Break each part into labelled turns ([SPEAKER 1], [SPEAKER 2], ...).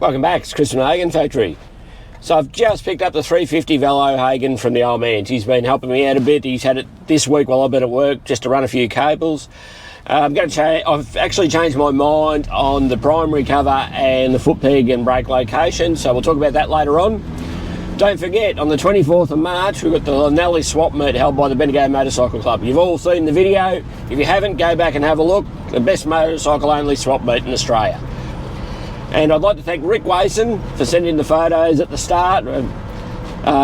[SPEAKER 1] Welcome back, it's Chris from the Hagon Factory. So I've just picked up the 350 Velocette Hagon from the old man. He's been helping me out a bit. He's had it this week while I've been at work just to run a few cables. I've actually changed my mind on the primary cover and the foot peg and brake location, so we'll talk about that later on. Don't forget, on the 24th of March, we've got the Lanelli swap meet held by the Bendigo Motorcycle Club. You've all seen the video. If you haven't, go back and have a look. The best motorcycle-only swap meet in Australia. And I'd like to thank Rick Wason for sending the photos at the start.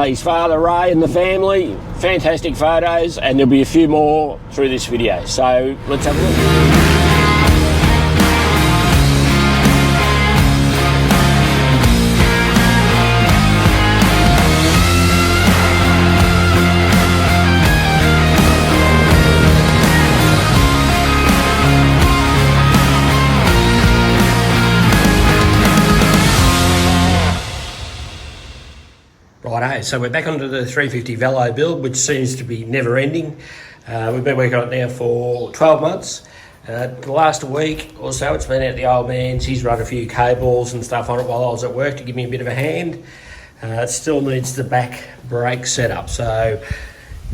[SPEAKER 1] His father, Ray, and the family. Fantastic photos, and there'll be a few more through this video. So let's have a look. Righto, so we're back onto the 350 Velo build, which seems to be never ending. We've been working on it now for 12 months. The last week or so it's been at the old man's. He's run a few cables and stuff on it while I was at work to give me a bit of a hand. It still needs the back brake setup, so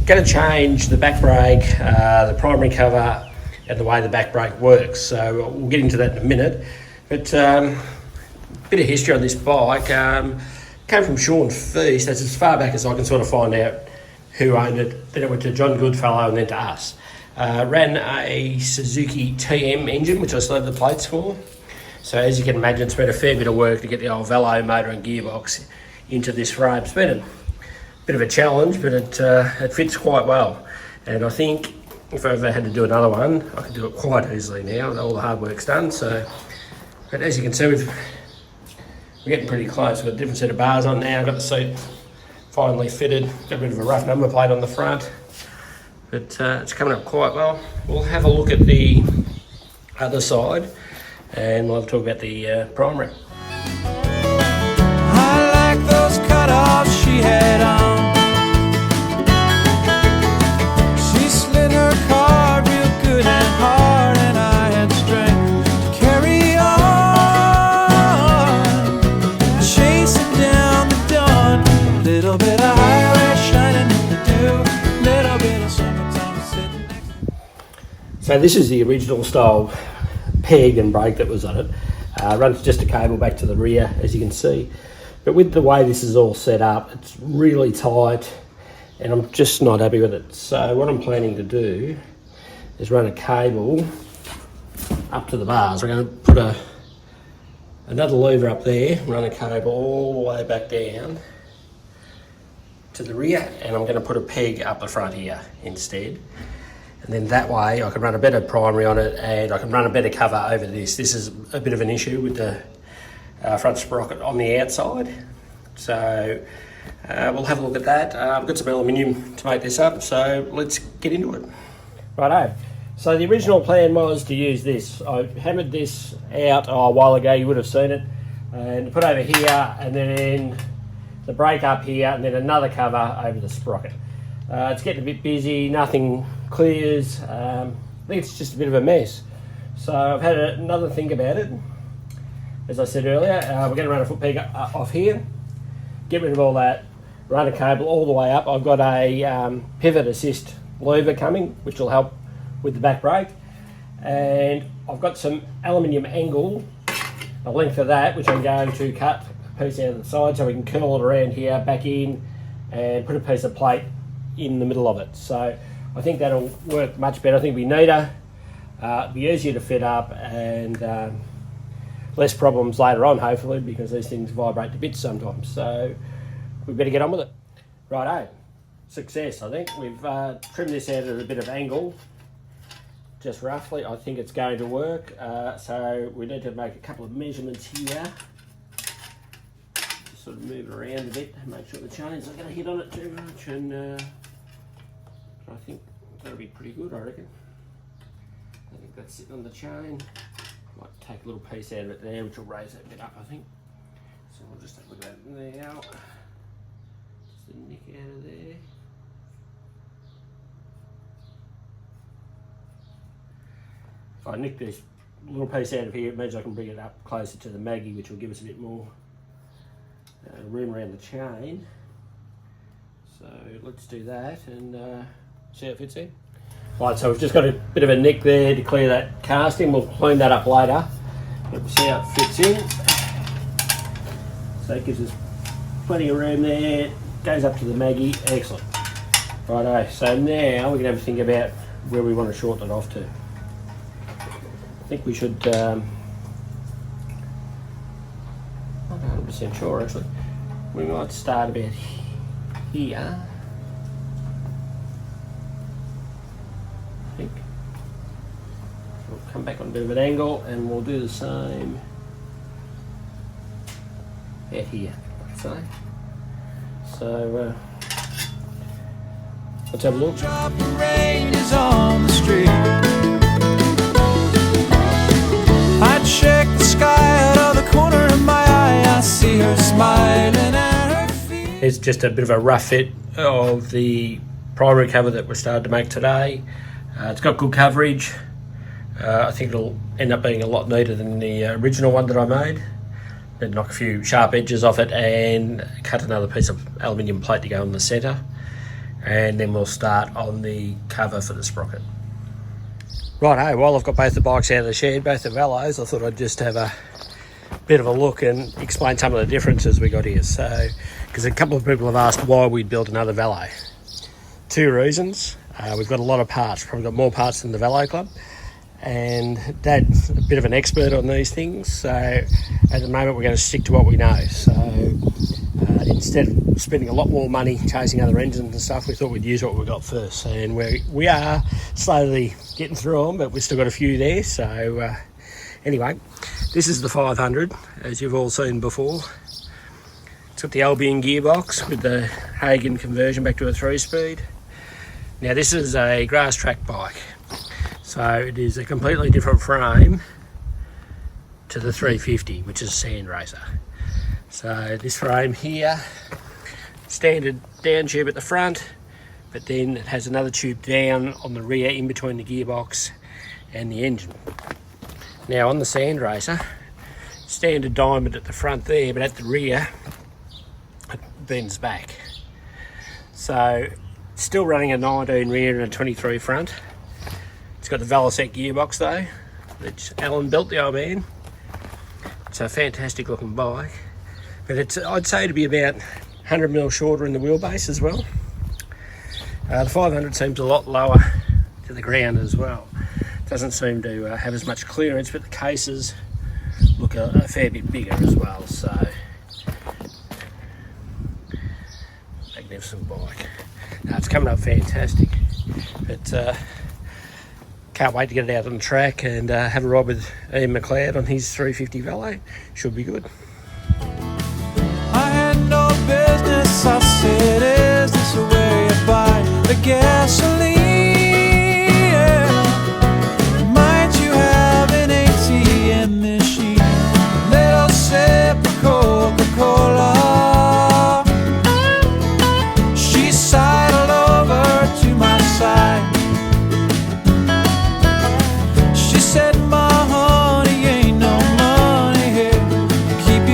[SPEAKER 1] going to change the back brake, the primary cover and the way the back brake works. So we'll get into that in a minute. But bit of history on this bike. Came from Sean Feast. That's as far back as I can sort of find out who owned it. Then it went to John Goodfellow and then to us. Ran a Suzuki TM engine, which I still have the plates for. So as you can imagine, it's been a fair bit of work to get the old Velo motor and gearbox into this frame. It's been a bit of a challenge, but it fits quite well. And I think if I ever had to do another one, I could do it quite easily now. All the hard work's done. So, but as you can see, we're getting pretty close. We've got a different set of bars on now. Got the seat finally fitted. Got a bit of a rough number plate on the front, but it's coming up quite well. We'll have a look at the other side and we'll talk about the primary.
[SPEAKER 2] I like those cutoffs she had on. She slid her car real good and hard, and I had strength to carry on. Little bit of highway shining in the dew, little bit of summertime sitting next.
[SPEAKER 1] So this is the original style peg and brake that was on it. Runs just a cable back to the rear, as you can see. But with the way this is all set up, it's really tight and I'm just not happy with it. So what I'm planning to do is run a cable up to the bars. We're going to put another lever up there, run a cable all the way back down to the rear, and I'm going to put a peg up the front here instead, and then that way I can run a better primary on it and I can run a better cover over this. This is a bit of an issue with the front sprocket on the outside, so we'll have a look at that. I've got some aluminium to make this up, so let's get into it. Righto, so the original plan was to use this. I hammered this out a while ago, you would have seen it, and put over here and then the brake up here and then another cover over the sprocket. It's getting a bit busy, nothing clears. I think it's just a bit of a mess. So I've had another think about it. As I said earlier, we're going to run a foot peg off here, get rid of all that, run a cable all the way up. I've got a pivot assist lever coming, which will help with the back brake. And I've got some aluminium angle, a length of that, which I'm going to cut piece out of the side so we can curl it around here, back in, and put a piece of plate in the middle of it. So I think that'll work much better. I think it'll be neater, be easier to fit up, and less problems later on, hopefully, because these things vibrate to bits sometimes. So we better get on with it. Righto, success. I think we've trimmed this out at a bit of angle, just roughly. I think it's going to work. So we need to make a couple of measurements here. Sort of move it around a bit, make sure the chains aren't going to hit on it too much, and I think that'll be pretty good, I reckon. I think that's sitting on the chain. Might take a little piece out of it there, which will raise that bit up, I think. So we'll just have a look at that now. Just the nick out of there. If I nick this little piece out of here, it means I can bring it up closer to the Maggie, which will give us a bit more room around the chain. So let's do that and see how it fits in. Right, so we've just got a bit of a nick there to clear that casting. We'll clean that up later. But we'll see how it fits in. So it gives us plenty of room there. Goes up to the Maggie. Excellent. Righto, so now we can have a think about where we want to shorten it off to. I think we should, I'm not 100% sure actually. We might start about here. I think. We'll come back on a bit of an angle and we'll do the same out here, I'd say. So, let's have a look.
[SPEAKER 2] Drop of rain is on the street. I check the sky out of the corner of my eye. I see her smiling at her feet.
[SPEAKER 1] It's just a bit of a rough fit of the primary cover that we're starting to make today. It's got good coverage. I think it'll end up being a lot neater than the original one that I made. Then knock a few sharp edges off it and cut another piece of aluminium plate to go in the centre. And then we'll start on the cover for the sprocket. Right, hey, while I've got both the bikes out of the shed, both the Velos, I thought I'd just have a bit of a look and explain some of the differences we got here. So, because a couple of people have asked why we'd build another Velo. Two reasons. We've got a lot of parts, probably got more parts than the Velo Club. And Dad's a bit of an expert on these things, so at the moment we're going to stick to what we know. So instead of spending a lot more money chasing other engines and stuff, we thought we'd use what we got first. And we are slowly getting through them, but we've still got a few there. So anyway, this is the 500, as you've all seen before. It's got the Albion gearbox with the Hagon conversion back to a 3-speed. Now this is a grass track bike. So it is a completely different frame to the 350, which is a sand racer. So this frame here, standard down tube at the front, but then it has another tube down on the rear in between the gearbox and the engine. Now on the sand racer, standard diamond at the front there, but at the rear it bends back. So still running a 19 rear and a 23 front. It's got the Velocette gearbox though, which Alan built, the old man. It's a fantastic looking bike, but it's, I'd say, to be about 100mm shorter in the wheelbase as well. The 500 seems a lot lower to the ground as well. Doesn't seem to have as much clearance, but the cases look a fair bit bigger as well. So magnificent bike. Now, it's coming up fantastic, but can't wait to get it out on the track and have a ride with Ian McLeod on his 350 Velo. Should be good.
[SPEAKER 2] I had no business, I said, is this where you buy the gasoline? Yeah. Might you have an ATM machine? Little sip of Coca-Cola. She sidled over to my side. She said, my honey, ain't no money here to keep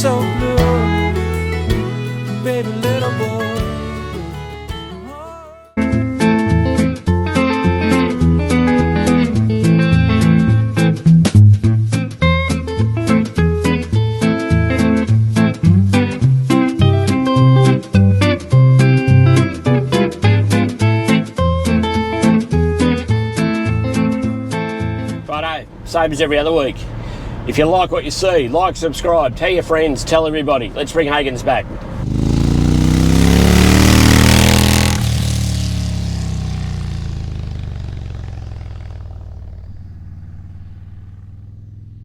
[SPEAKER 2] so blue, baby little boy.
[SPEAKER 1] Righto, same as every other week. If you like what you see, like, subscribe, tell your friends, tell everybody. Let's bring Hagon's back.